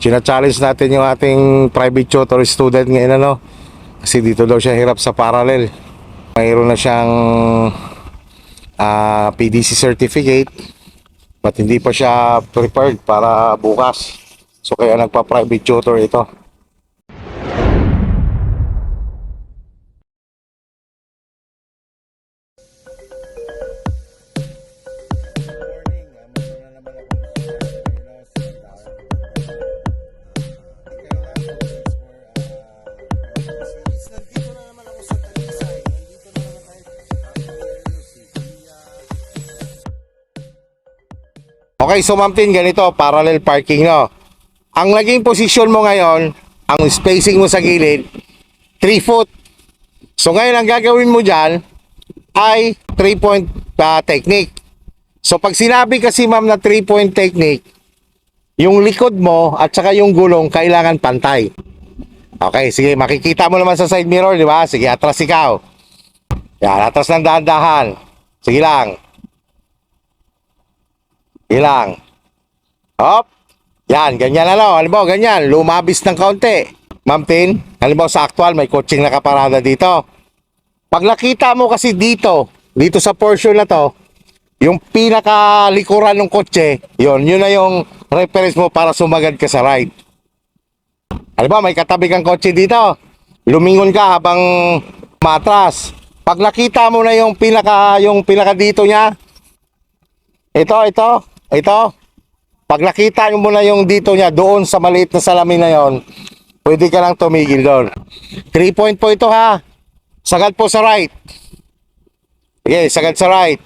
China-challenge natin yung ating private tutor student ngayon, ano? Kasi dito daw siya hirap sa parallel. Mayroon na siyang PDC certificate, but hindi pa siya prepared para bukas. So kaya nagpa-private tutor ito. Okay, so Ma'am Tin, ganito, parallel parking, no? Ang naging posisyon mo ngayon, ang spacing mo sa gilid, 3 foot. So ngayon, ang gagawin mo dyan ay 3-point technique. So pag sinabi kasi ma'am na 3-point technique, yung likod mo at saka yung gulong kailangan pantay. Okay, sige, makikita mo naman sa side mirror, di ba? Sige, atras ikaw. Yan, atras ng dahan-dahan. Sige lang. Ilang. Hop. Yan, ganyan na lang. Halimbawa, ganyan. Lumabis ng kaunti. Ma'am Tin, halimbawa sa actual, may coaching nakaparada dito. Pag nakita mo kasi dito sa portion na to, yung pinakalikuran ng kotse, yun na yung reference mo para sumagad ka sa right. Halimbawa, may katabi kang kotse dito. Lumingon ka habang matras. Pag nakita mo na yung pinaka dito niya, ito. Pag nakita mo na yung dito niya, doon sa maliit na salamin na yon, pwede ka lang tumigil doon. 3-point po ito ha. Sagad po sa right. Okay, sagad sa right.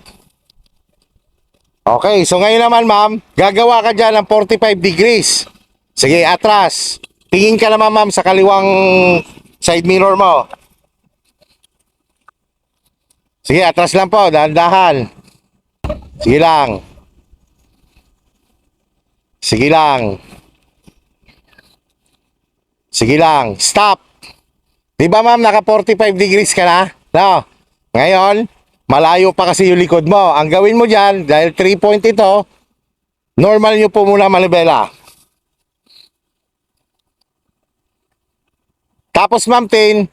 Okay, so ngayon naman ma'am, gagawa ka dyan ng 45 degrees. Sige, atras. Tingin ka naman ma'am sa kaliwang side mirror mo. Sige, atras lang po, dahan-dahan. Sige lang. Sige lang. Sige lang. Stop. Di ba ma'am, naka 45 degrees ka na? No. Ngayon, malayo pa kasi yung likod mo. Ang gawin mo dyan, dahil 3-point ito, normal nyo po muna manibela. Tapos ma'am Tin,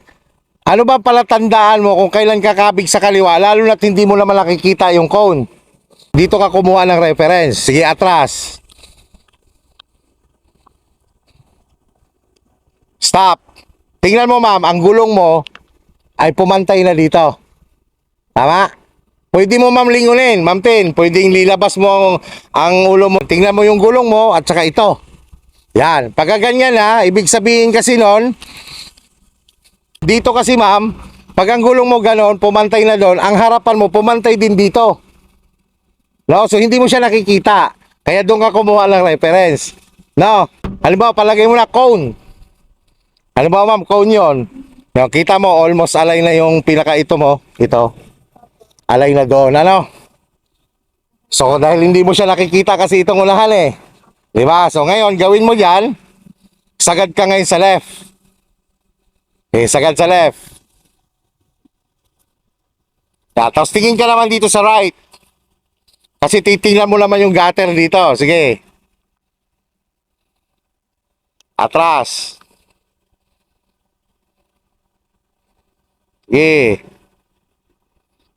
ano ba pala tandaan mo kung kailan kakabig sa kaliwa, lalo na't hindi mo naman nakikita yung cone? Dito ka kumuha ng reference. Sige, atras. Stop. Tingnan mo ma'am, ang gulong mo ay pumantay na dito. Tama? Pwede mo ma'am lingunin, ma'am Tin. Pwedeng lilabas mo ang ulo mo. Tingnan mo yung gulong mo at saka ito. Yan. Pagka ganyan na, ibig sabihin kasi nun, dito kasi ma'am, pag ang gulong mo ganon, pumantay na doon, ang harapan mo pumantay din dito. No? So hindi mo siya nakikita. Kaya doon ka kumuha ng reference. No? Halimbawa, palagay mo na cone. Halimbawa ma'am, cone yun. No, kita mo, almost align na yung pinaka ito mo. Ito. Align na doon. Ano? So dahil hindi mo siya nakikita kasi itong unahan eh. Diba? So ngayon, gawin mo dyan. Sagad ka ngayon sa left. Okay, sagad sa left. Tapos tingin ka naman dito sa right. Kasi titingnan mo naman yung gutter dito. Sige. Atras. Sige.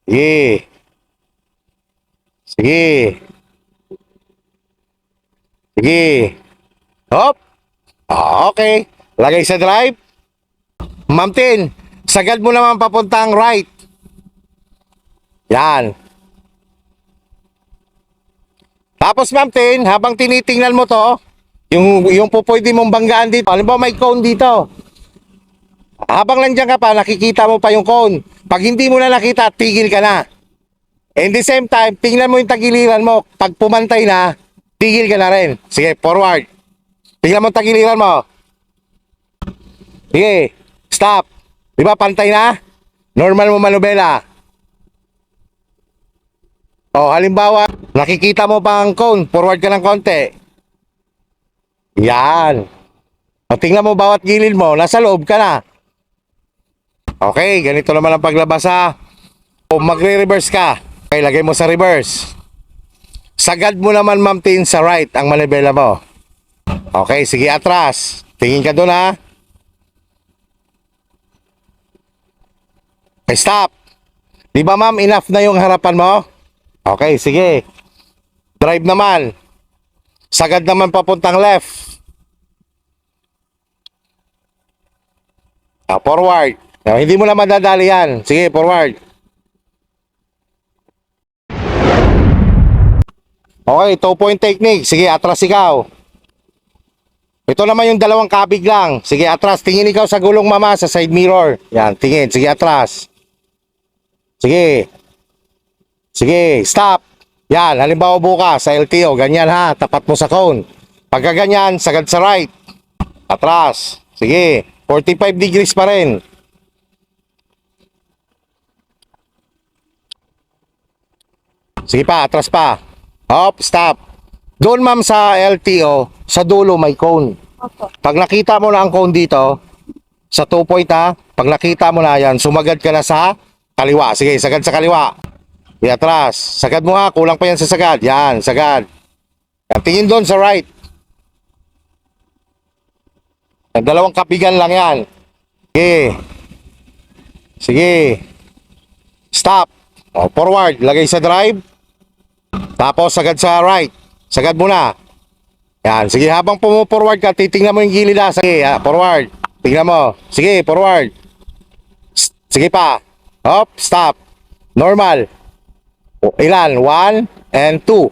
Sige. Sige. Sige. Hop. Okay. Lagay sa drive. Ma'am Tin, sagad mo naman papuntang right. Yan. Tapos ma'am Tin, habang tinitingnan mo to, yung pwede mong banggaan dito. Halimbawa may cone dito. Habang nandiyan ka pa, nakikita mo pa yung cone. Pag hindi mo na nakita, tigil ka na. And the same time, tingnan mo yung tagiliran mo. Pag pumantay na, tigil ka na rin. Sige, forward. Tingnan mo yung tagiliran mo. Sige, stop. Di ba, pantay na? Normal mo manubela. O, halimbawa, nakikita mo pa ang cone. Forward ka ng konti. Yan. O, tingnan mo bawat gilid mo. Nasa loob ka na. Okay, ganito naman ang paglabas ha. O magre-reverse ka. Okay, lagay mo sa reverse. Sagad mo naman ma'am Tin sa right ang manibela mo. Okay, sige, atras. Tingin ka doon, ha? Okay, stop. Di ba, ma'am, enough na yung harapan mo? Okay, sige. Drive naman. Sagad naman papuntang left. Forward. Hindi mo na madadali yan. Sige, forward. Okay, 2-point technique. Sige, atras ikaw. Ito naman yung dalawang kabig lang. Sige, atras. Tingin ikaw sa gulong, mama, sa side mirror. Yan, tingin. Sige, atras. Sige. Sige, stop. Yan, halimbawa bukas sa LTO, ganyan ha, tapat mo sa cone. Pagka ganyan, sagad sa right. Atras. Sige, 45 degrees pa rin. Sige pa, atras pa. Hop, stop. Doon, ma'am, sa LTO, sa dulo may cone. Opo. Pag nakita mo na ang cone dito, sa 2-point ha, pag nakita mo na yan, sumagad ka na sa kaliwa. Sige, sagad sa kaliwa. Sige, atras. Sagad mo ha, kulang pa yan sa sagad. Yan, sagad. Yan, tingin doon sa right. Yan, dalawang kapigan lang yan. Sige. Sige. Stop. O, forward. Lagay sa drive. Tapos sagad sa right. Sagad mo na. Yan. Sige, habang pumu-forward ka, titingnan mo yung gilid ha. Sige, forward. Tingnan mo. Sige, forward. Sige pa. Hop, stop. Normal. Ilan? 1 and 2.